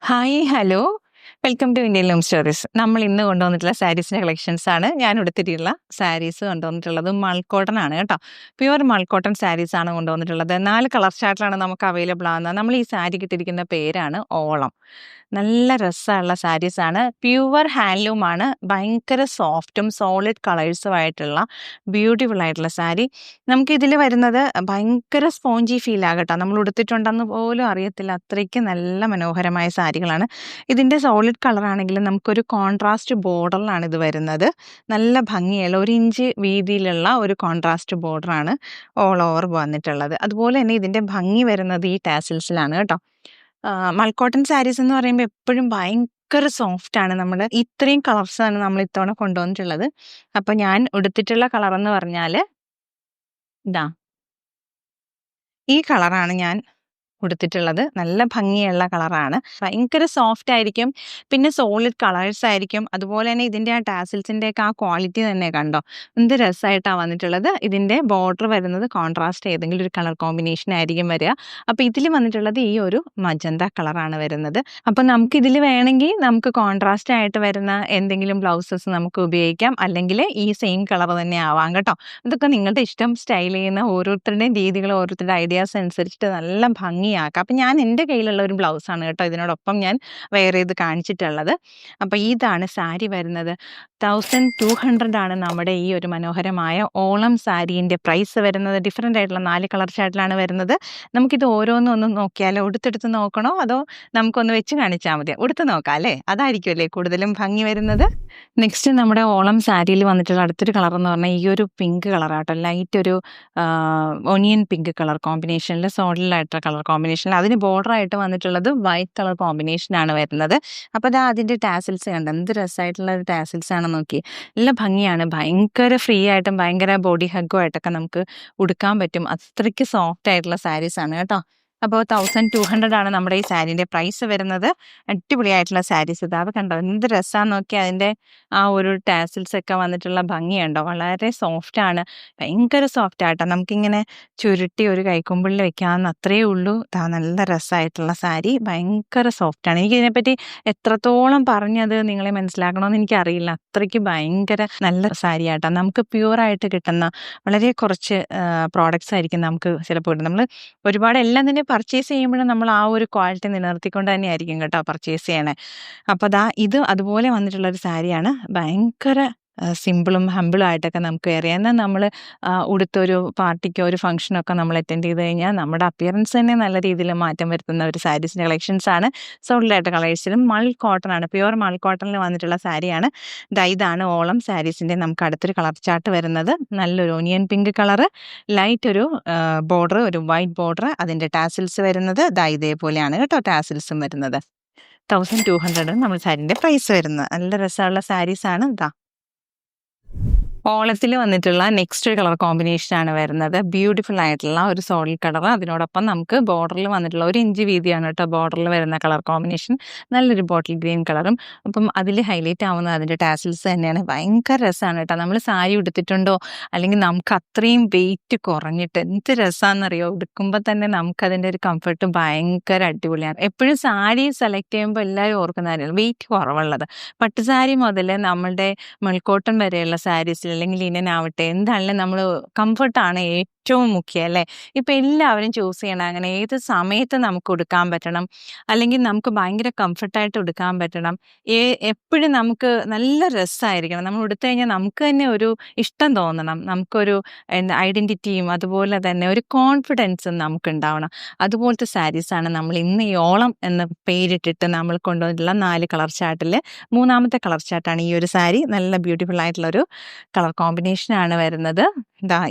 Hi, hello. Welcome to Indian loom stories. നമ്മൾ ഇന്ന് കൊണ്ടുവന്നിട്ടുള്ള സാരീസിന്റെ കളക്ഷൻസ് ആണ്. ഞാൻ ഉടുത്തിട്ടുള്ള സാരീസ് കൊണ്ടുവന്നിട്ടുള്ളത് മൾക്കോട്ടൺ ആണ് കേട്ടോ. പ്യുവർ മൾക്കോട്ടൺ സാരീസ് ആണ് കൊണ്ടുവന്നിട്ടുള്ളത്. 4 കളർ ചാർട്ടിലാണ് നമുക്ക് അവൈലബിൾ ആകുന്നത്. നമ്മൾ ഈ സാരി കിട്ടിയിരിക്കുന്ന പേരാണ് ഓളം. നല്ല രസമുള്ള സാരീസാണ്. പ്യുവർ ഹാൻഡ്ലൂം ആണ്. ഭയങ്കര സോഫ്റ്റും സോളിഡ് കളേഴ്സും ആയിട്ടുള്ള ബ്യൂട്ടിഫുൾ ആയിട്ടുള്ള സാരി. നമുക്കിതിൽ വരുന്നത് ഭയങ്കര സ്പോഞ്ചി ഫീൽ ആകട്ടോ. നമ്മൾ ഉടുത്തിട്ടുണ്ടെന്ന് പോലും അറിയത്തില്ല. അത്രയ്ക്ക് നല്ല മനോഹരമായ സാരികളാണ്. ഇതിൻ്റെ സോളിഡ് കളറാണെങ്കിലും നമുക്കൊരു കോൺട്രാസ്റ്റ് ബോർഡറിലാണ് ഇത് വരുന്നത്. നല്ല ഭംഗിയുള്ള 1 ഇഞ്ച് വീതിയിലുള്ള ഒരു കോൺട്രാസ്റ്റ് ബോർഡറാണ് ഓൾ ഓവർ വന്നിട്ടുള്ളത്. അതുപോലെ തന്നെ ഇതിൻ്റെ ഭംഗി വരുന്നത് ഈ ടാസിൽസിലാണ് കേട്ടോ. മൾക്കോട്ടൺ സാരീസ് എന്ന് പറയുമ്പോൾ എപ്പോഴും ഭയങ്കര സോഫ്റ്റ് ആണ്. നമ്മൾ ഇത്രയും കളേഴ്സാണ് നമ്മൾ ഇത്തവണ കൊണ്ടുവന്നിട്ടുള്ളത്. അപ്പോൾ ഞാൻ ഉടുത്തിട്ടുള്ള കളർ എന്ന് പറഞ്ഞാൽ ഇതാ ഈ കളറാണ് ഞാൻ ഉടുത്തിട്ടുള്ളത്. നല്ല ഭംഗിയുള്ള കളറാണ്. ഭയങ്കര സോഫ്റ്റ് ആയിരിക്കും. പിന്നെ സോളിഡ് കളേഴ്സ് ആയിരിക്കും. അതുപോലെ തന്നെ ഇതിൻ്റെ ആ ടാസിൽസിൻ്റെ ഒക്കെ ആ ക്വാളിറ്റി തന്നെ കണ്ടോ, എന്ത് രസമായിട്ടാണ് വന്നിട്ടുള്ളത്. ഇതിൻ്റെ ബോർഡർ വരുന്നത് കോൺട്രാസ്റ്റ് ഏതെങ്കിലും ഒരു കളർ കോമ്പിനേഷൻ ആയിരിക്കും വരിക. അപ്പോൾ ഇതിൽ വന്നിട്ടുള്ളത് ഈ ഒരു മജന്ത കളറാണ് വരുന്നത്. അപ്പോൾ നമുക്കിതിൽ വേണമെങ്കിൽ നമുക്ക് കോൺട്രാസ്റ്റ് ആയിട്ട് വരുന്ന എന്തെങ്കിലും ബ്ലൗസസ് നമുക്ക് ഉപയോഗിക്കാം. അല്ലെങ്കിൽ ഈ സെയിം കളർ തന്നെ ആവാം കേട്ടോ. ഇതൊക്കെ നിങ്ങളുടെ ഇഷ്ടം. സ്റ്റൈൽ ചെയ്യുന്ന ഓരോരുത്തരുടെയും രീതികൾ, ഓരോരുത്തരുടെ ഐഡിയാസ് അനുസരിച്ചിട്ട് നല്ല ഭംഗിയാക്കാം. അപ്പം ഞാൻ എൻ്റെ കയ്യിലുള്ള ഒരു ബ്ലൗസാണ് കേട്ടോ ഇതിനോടൊപ്പം ഞാൻ വെയർ ചെയ്ത് കാണിച്ചിട്ടുള്ളത്. അപ്പോൾ ഇതാണ് സാരി വരുന്നത്. 1200 ആണ് നമ്മുടെ ഈ ഒരു മനോഹരമായ ഓളം സാരീൻ്റെ പ്രൈസ് വരുന്നത്. ഡിഫറെൻ്റ് ആയിട്ടുള്ള 4 കളർ ചാർട്ടിലാണ് വരുന്നത്. നമുക്കിത് ഓരോന്നും നോക്കിയാലോ? ഉടുത്തെടുത്ത് നോക്കണോ അതോ നമുക്കൊന്ന് വെച്ച് കാണിച്ചാൽ മതിയോ? ഉടുത്ത് നോക്കാം അല്ലേ? അതായിരിക്കുമല്ലേ കൂടുതലും ഭംഗി വരുന്നത്. നെക്സ്റ്റ് നമ്മുടെ ഓളം സാരിയിൽ വന്നിട്ടുള്ള അടുത്തൊരു കളർ എന്ന് പറഞ്ഞാൽ ഈ ഒരു പിങ്ക് കളറാട്ടോ. ലൈറ്റ് ഒരു ഒനിയൻ പിങ്ക് കളർ കോമ്പിനേഷനിൽ, സോളിലായിട്ടുള്ള കളർ കോമ്പിനേഷനിൽ അതിന് ബോർഡറായിട്ട് വന്നിട്ടുള്ളത് വൈറ്റ് കളർ കോമ്പിനേഷനാണ് വരുന്നത്. അപ്പോൾ അതാ അതിൻ്റെ ടാസിൽസ് കണ്ട് എന്ത് രസമായിട്ടുള്ള ഒരു ടാസിൽസ് ആണെന്ന് നോക്കി. നല്ല ഭംഗിയാണ്. ഭയങ്കര ഫ്രീ ആയിട്ടും ഭയങ്കര ബോഡി ഹഗ്ഗും ആയിട്ടൊക്കെ നമുക്ക് ഉടുക്കാൻ പറ്റും. അത്രയ്ക്ക് സോഫ്റ്റ് ആയിട്ടുള്ള സാരീസാണ് കേട്ടോ. അപ്പോൾ 1200 ആണ് നമ്മുടെ ഈ സാരീൻ്റെ പ്രൈസ് വരുന്നത്. അടിപൊളിയായിട്ടുള്ള സാരീസ്. ഇതാ കണ്ടോ എന്ത് രസമാണെന്ന് നോക്കി. അതിൻ്റെ ആ ഒരു ടാസിൽസ് ഒക്കെ വന്നിട്ടുള്ള ഭംഗിയുണ്ടോ. വളരെ സോഫ്റ്റാണ്. ഭയങ്കര സോഫ്റ്റ് ആട്ടോ. നമുക്കിങ്ങനെ ചുരുട്ടി ഒരു കൈക്കുമ്പിളിൽ വെക്കാമെന്ന് അത്രയേ ഉള്ളൂ. നല്ല രസമായിട്ടുള്ള സാരി. ഭയങ്കര സോഫ്റ്റാണ്. എനിക്കിതിനെപ്പറ്റി എത്രത്തോളം പറഞ്ഞത് നിങ്ങളെ മനസ്സിലാക്കണമെന്ന് എനിക്കറിയില്ല. അത്രയ്ക്ക് ഭയങ്കര നല്ല സാരി ആട്ടോ. നമുക്ക് പ്യുവറായിട്ട് കിട്ടുന്ന വളരെ കുറച്ച് പ്രോഡക്റ്റ്സ് ആയിരിക്കും നമുക്ക് ചിലപ്പോൾ കിട്ടും. നമ്മൾ ഒരുപാട് എല്ലാം തന്നെ പർച്ചേസ് ചെയ്യുമ്പോഴും നമ്മൾ ആ ഒരു ക്വാളിറ്റി നിലനിർത്തിക്കൊണ്ട് തന്നെ ആയിരിക്കും കേട്ടോ പർച്ചേസ് ചെയ്യണേ. അപ്പോൾ ഇത് അതുപോലെ വന്നിട്ടുള്ളൊരു സാരിയാണ്. ഭയങ്കര സിമ്പിളും ഹമ്പിളും ആയിട്ടൊക്കെ നമുക്ക് വെയർ ചെയ്യാം. എന്നാൽ നമ്മൾ ഉടുത്തൊരു പാർട്ടിക്കോ ഒരു ഫംഗ്ഷനൊക്കെ നമ്മൾ അറ്റൻഡ് ചെയ്ത് കഴിഞ്ഞാൽ നമ്മുടെ അപ്പിയറൻസ് തന്നെ നല്ല രീതിയിൽ മാറ്റം വരുത്തുന്ന ഒരു സാരീസിൻ്റെ കളക്ഷൻസാണ്. സോളിഡായിട്ട് കളേഴ്സിലും മൾ കോട്ടൺ ആണ്, പ്യുവർ മൾ കോട്ടണിൽ വന്നിട്ടുള്ള സാരിയാണ്. ഇതാണ് ഓളം സാരീസിൻ്റെ നമുക്ക് അടുത്തൊരു കളർ ചാർട്ട് വരുന്നത്. നല്ലൊരു ഓനിയൻ പിങ്ക് കളറ്, ലൈറ്റ് ഒരു ബോർഡർ, ഒരു വൈറ്റ് ബോർഡർ. അതിൻ്റെ ടാസിൽസ് വരുന്നത് ഇതേപോലെയാണ് കേട്ടോ. ടാസിൽസും വരുന്നത് 1200 നമ്മൾ സാരീൻ്റെ പ്രൈസ് വരുന്നത്. നല്ല രസമുള്ള സാരീസാണ്. ഓളത്തിൽ വന്നിട്ടുള്ള നെക്സ്റ്റ് ഒരു കളർ കോമ്പിനേഷനാണ് വരുന്നത്. ബ്യൂട്ടിഫുൾ ആയിട്ടുള്ള ഒരു സോളിഡ് കളർ. അതിനോടൊപ്പം നമുക്ക് ബോർഡറിൽ വന്നിട്ടുള്ള 1 ഇഞ്ച് വീതിയാണ് കേട്ടോ ബോർഡറിൽ വരുന്ന കളർ കോമ്പിനേഷൻ. നല്ലൊരു ബോട്ടിൽ ഗ്രീൻ കളറും. അപ്പം അതിൽ ഹൈലൈറ്റ് ആവുന്നത് അതിൻ്റെ ടാസിൽസ് തന്നെയാണ്. ഭയങ്കര രസമാണ് കേട്ടോ. നമ്മൾ സാരി ഉടുത്തിട്ടുണ്ടോ അല്ലെങ്കിൽ നമുക്ക് അത്രയും വെയിറ്റ് കുറഞ്ഞിട്ട് എന്ത് രസമാണെന്നറിയോ. ഉടുക്കുമ്പോൾ തന്നെ നമുക്കതിൻ്റെ ഒരു കംഫർട്ട് ഭയങ്കര അടിപൊളിയാണ്. എപ്പോഴും സാരി സെലക്ട് ചെയ്യുമ്പോൾ എല്ലാവരും ഓർക്കുന്ന കാര്യമാണ് വെയിറ്റ് കുറവുള്ളത്. പട്ടുസാരി മുതൽ നമ്മളുടെ മൾക്കോട്ടൺ വരെയുള്ള സാരീസിൽ അല്ലെങ്കിൽ ലിനൻ ആവട്ടെ എന്താണെങ്കിലും നമ്മൾ കംഫർട്ടാണ് ഏറ്റവും മുഖ്യം അല്ലേ. ഇപ്പം എല്ലാവരും ചൂസ് ചെയ്യണം അങ്ങനെ ഏത് സമയത്ത് നമുക്ക് ഉടുക്കാൻ പറ്റണം, അല്ലെങ്കിൽ നമുക്ക് ഭയങ്കര കംഫർട്ടായിട്ട് ഉടുക്കാൻ പറ്റണം. എപ്പോഴും നമുക്ക് നല്ല രസമായിരിക്കണം. നമ്മൾ ഉടുത്തു കഴിഞ്ഞാൽ നമുക്ക് തന്നെ ഒരു ഇഷ്ടം തോന്നണം. നമുക്കൊരു ഐഡൻറ്റിറ്റിയും അതുപോലെ തന്നെ ഒരു കോൺഫിഡൻസും നമുക്ക് ഉണ്ടാവണം. അതുപോലത്തെ സാരീസാണ് നമ്മൾ ഇന്ന് ഈ ഓളം എന്ന പേരിട്ടിട്ട് നമ്മൾ കൊണ്ടുവന്നിട്ടുള്ള 4 കളർ ചാർട്ടിൽ 3ാമത്തെ കളർ ചാർട്ടാണ് ഈ ഒരു സാരി. നല്ല ബ്യൂട്ടിഫുൾ ആയിട്ടുള്ളൊരു കളർ കോമ്പിനേഷനാണ് വരുന്നത്.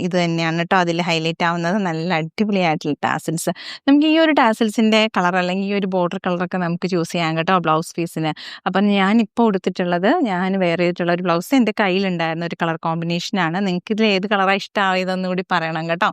ഇത് തന്നെയാണ് കേട്ടോ അതിൽ ഹൈലൈറ്റ് ആവുന്നത്. നല്ല അടിപൊളിയായിട്ടുള്ള ടാസിൽസ്. നമുക്ക് ഈ ഒരു ടാസിൽസിൻ്റെ കളർ അല്ലെങ്കിൽ ഈ ഒരു ബോർഡർ കളറൊക്കെ നമുക്ക് ചൂസ് ചെയ്യാം കേട്ടോ ബ്ലൗസ് പീസിന്. അപ്പം ഞാനിപ്പോൾ ഉടുത്തിട്ടുള്ളത്, ഞാൻ വെയർ ചെയ്തിട്ടുള്ള ഒരു ബ്ലൗസ് എൻ്റെ കയ്യിലുണ്ടായിരുന്ന ഒരു കളർ കോമ്പിനേഷനാണ്. നിങ്ങൾക്ക് ഇതിൽ ഏത് കളറാണ് ഇഷ്ടമായതെന്ന് കൂടി പറയണം കേട്ടോ.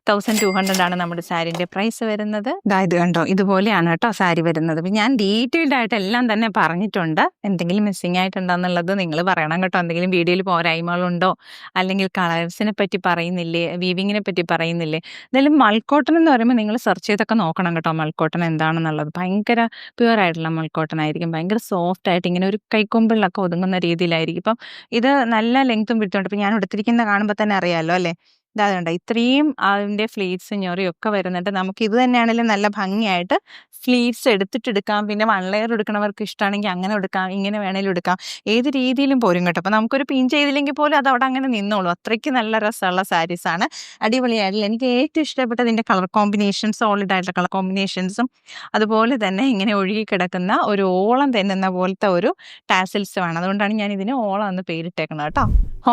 1200 ആണ് നമ്മുടെ സാരീൻ്റെ പ്രൈസ് വരുന്നത്. ഇത് കണ്ടോ ഇതുപോലെയാണ് കേട്ടോ സാരി വരുന്നത്. ഞാൻ ഡീറ്റെയിൽഡ് ആയിട്ട് എല്ലാം തന്നെ പറഞ്ഞിട്ടുണ്ട്. എന്തെങ്കിലും മിസ്സിങ് ആയിട്ടുണ്ടോയെന്നുള്ളത് നിങ്ങൾ പറയണം കേട്ടോ. എന്തെങ്കിലും വീഡിയോയിൽ പോരായ്മകളുണ്ടോ അല്ലെങ്കിൽ കളേഴ്സിനെ പറ്റി പറയുന്നില്ലേ, വീവിങ്ങിനെ പറ്റി പറയുന്നില്ലേ. എന്തായാലും മൾക്കോട്ടൺ എന്ന് പറയുമ്പോൾ നിങ്ങൾ സെർച്ച് ചെയ്തൊക്കെ നോക്കണം കേട്ടോ, മൾക്കോട്ടൺ എന്താണെന്നുള്ളത്. ഭയങ്കര പ്യുവർ ആയിട്ടുള്ള മൾക്കോട്ടൺ ആയിരിക്കും, ഭയങ്കര സോഫ്റ്റ് ആയിട്ട് ഇങ്ങനെ ഒരു കൈക്കൊമ്പിലൊക്കെ ഒതുങ്ങുന്ന രീതിയിലായിരിക്കും. ഇപ്പം ഇത് നല്ല ലെങ്ത്തും വിട്ടുകൊണ്ട് ഇപ്പം ഞാൻ എടുത്തിരിക്കുന്ന കാണുമ്പോൾ തന്നെ അറിയാമല്ലോ അല്ലേ. ഇതാ കണ്ടോ, ഇത്രയും അതിൻ്റെ ഫ്ലീറ്റ്സ് ഞൊറിയൊക്കെ വരുന്നുണ്ട്. നമുക്ക് ഇത് തന്നെയാണെങ്കിലും നല്ല ഭംഗിയായിട്ട് ഫ്ലീറ്റ്സ് എടുത്തിട്ടെടുക്കാം. പിന്നെ വൺ ലെയർ എടുക്കണവർക്ക് ഇഷ്ടമാണെങ്കിൽ അങ്ങനെ എടുക്കാം, ഇങ്ങനെ വേണേലും എടുക്കാം, ഏത് രീതിയിലും പോരും കേട്ടോ. അപ്പം നമുക്കൊരു പിൻ ചെയ്തില്ലെങ്കിൽ പോലും അത് അവിടെ അങ്ങനെ നിന്നോളൂ. അത്രയ്ക്ക് നല്ല രസമുള്ള സാരീസാണ്, അടിപൊളിയായിട്ടുള്ള. എനിക്ക് ഏറ്റവും ഇഷ്ടപ്പെട്ടത് ഇതിൻ്റെ കളർ കോമ്പിനേഷൻസ്, സോളിഡ് ആയിട്ടുള്ള കളർ കോമ്പിനേഷൻസും അതുപോലെ തന്നെ ഇങ്ങനെ ഒഴുകി കിടക്കുന്ന ഒരു ഓളം തെന്നുന്ന പോലത്തെ ഒരു ടാസിൽസുമാണ്. അതുകൊണ്ടാണ് ഞാൻ ഇതിന് ഓളം എന്ന് പേരിട്ടേക്കുന്നത് കേട്ടോ.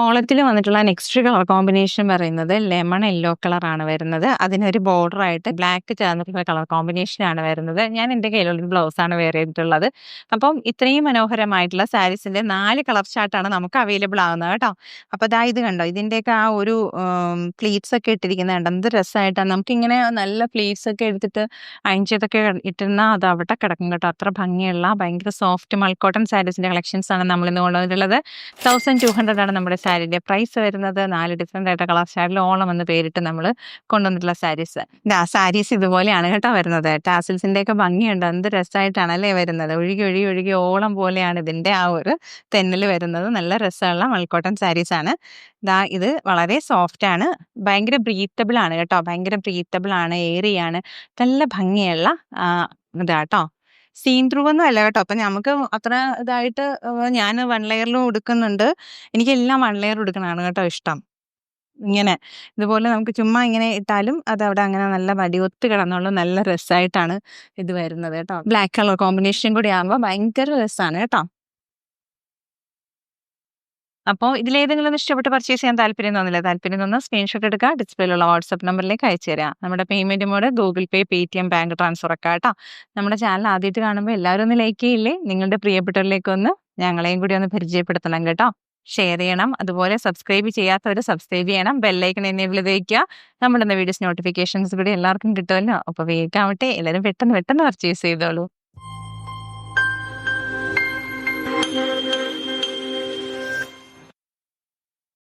ഓളത്തിൽ വന്നിട്ടുള്ള നെക്സ്റ്റ് കളർ കോമ്പിനേഷൻ പറയുന്നത് ലെമൺ യെല്ലോ കളറാണ് വരുന്നത്. അതിനൊരു ബോർഡറായിട്ട് ബ്ലാക്ക് ചേർന്നിട്ടുള്ള കളർ കോമ്പിനേഷനാണ് വരുന്നത്. ഞാൻ എൻ്റെ കയ്യിലുള്ള ബ്ലൗസാണ് വെയർ ചെയ്തിട്ടുള്ളത്. അപ്പം ഇത്രയും മനോഹരമായിട്ടുള്ള സാരീസിൻ്റെ 4 കളർ ചാർട്ടാണ് നമുക്ക് അവൈലബിൾ ആകുന്നത് കേട്ടോ. അപ്പോൾ അതാ ഇത് കണ്ടോ, ഇതിൻ്റെയൊക്കെ ആ ഒരു പ്ലീറ്റ്സ് ഒക്കെ ഇട്ടിരിക്കുന്നത് കണ്ടോ, എന്ത് രസമായിട്ടാണ്. നമുക്കിങ്ങനെ നല്ല പ്ലീറ്റ്സ് ഒക്കെ എടുത്തിട്ട് അയൺ ചെയ്തൊക്കെ ഇട്ടിരുന്നാൽ അത് അവിടെ കിടക്കും കേട്ടോ. അത്ര ഭംഗിയുള്ള ഭയങ്കര സോഫ്റ്റ് മൾക്കോട്ടൺ സാരീസിൻ്റെ കളക്ഷൻസാണ് നമ്മളിന്ന് കൊണ്ടുവന്നിട്ടുള്ളത്. 1200 ആണ് നമ്മുടെ സാരിയുടെ പ്രൈസ് വരുന്നത്. 4 ഡിഫറെൻ്റ് ആയിട്ട് കളർ ഷാഡിൽ ഓളം എന്ന് പേരിട്ട് നമ്മൾ കൊണ്ടുവന്നിട്ടുള്ള സാരീസ്. സാരീസ് ഇതുപോലെയാണ് കേട്ടോ വരുന്നത്. ടാസിൽസിൻ്റെ ഒക്കെ ഭംഗിയുണ്ട്, എന്ത് രസമായിട്ടാണ് അല്ലേ വരുന്നത്. ഒഴുകി ഒഴുകി ഒഴുകി ഓളം പോലെയാണ് ഇതിൻ്റെ ആ ഒരു തെന്നൽ വരുന്നത്. നല്ല രസമുള്ള മൾക്കോട്ടൺ സാരീസാണ്. ഇത് വളരെ സോഫ്റ്റ് ആണ്, ഭയങ്കര ബ്രീത്തബിൾ ആണ് കേട്ടോ, ഭയങ്കര ബ്രീത്തബിൾ ആണ്, ഏറിയാണ്, നല്ല ഭംഗിയുള്ള ഇതാട്ടോ. സീൻ ത്രൂ ഒന്നും അല്ല കേട്ടോ. അപ്പം നമുക്ക് അത്ര ഇതായിട്ട് ഞാൻ വൺ ലെയറിലും എടുക്കുന്നുണ്ട്. എനിക്കെല്ലാം വൺ ലെയർ എടുക്കണതാണ് കേട്ടോ ഇഷ്ടം. ഇങ്ങനെ ഇതുപോലെ നമുക്ക് ചുമ്മാ ഇങ്ങനെ ഇട്ടാലും അത് അവിടെ അങ്ങനെ നല്ല വടിയൊത്ത് കിടന്നുള്ള നല്ല രസമായിട്ടാണ് ഇത് വരുന്നത് കേട്ടോ. ബ്ലാക്ക് കളർ കോമ്പിനേഷൻ കൂടി ആകുമ്പോൾ ഭയങ്കര രസമാണ് കേട്ടോ. അപ്പോൾ ഇതിലേതെങ്കിലും ഇഷ്ടപ്പെട്ട് പർച്ചേസ് ചെയ്യാൻ താല്പര്യം തോന്നില്ല, സ്ക്രീൻഷോട്ട് എടുക്കുക, ഡിസ്പ്ലേയിലുള്ള വാട്സപ്പ് നമ്പറിലേക്ക് അയച്ചു തരാം. നമ്മുടെ പേയ്മെൻറ്റ് മോഡ് ഗൂഗിൾ പേ, പേടിഎം, ബാങ്ക് ട്രാൻസ്ഫർ ഒക്കെ കേട്ടോ. നമ്മുടെ ചാനൽ ആദ്യമായിട്ട് കാണുമ്പോൾ എല്ലാവരും ഒന്ന് ലൈക്ക് ചെയ്യില്ലേ, നിങ്ങളുടെ പ്രിയപ്പെട്ടവരിലേക്കൊന്ന് ഞങ്ങളെയും കൂടി ഒന്ന് പരിചയപ്പെടുത്തണം കേട്ടോ. ഷെയർ ചെയ്യണം, അതുപോലെ സബ്സ്ക്രൈബ് ചെയ്യാത്തവർ സബ്സ്ക്രൈബ് ചെയ്യണം, ബെല്ലൈക്കൺ എനേബിൾ ചെയ്ത് വയ്ക്കുക. നമ്മുടെ വീഡിയോസ് നോട്ടിഫിക്കേഷൻസ് കൂടി എല്ലാവർക്കും കിട്ടുമല്ലോ. അപ്പോൾ വേഗം ആവട്ടെ, എല്ലാവരും പെട്ടെന്ന് പർച്ചേസ് ചെയ്തോളൂ.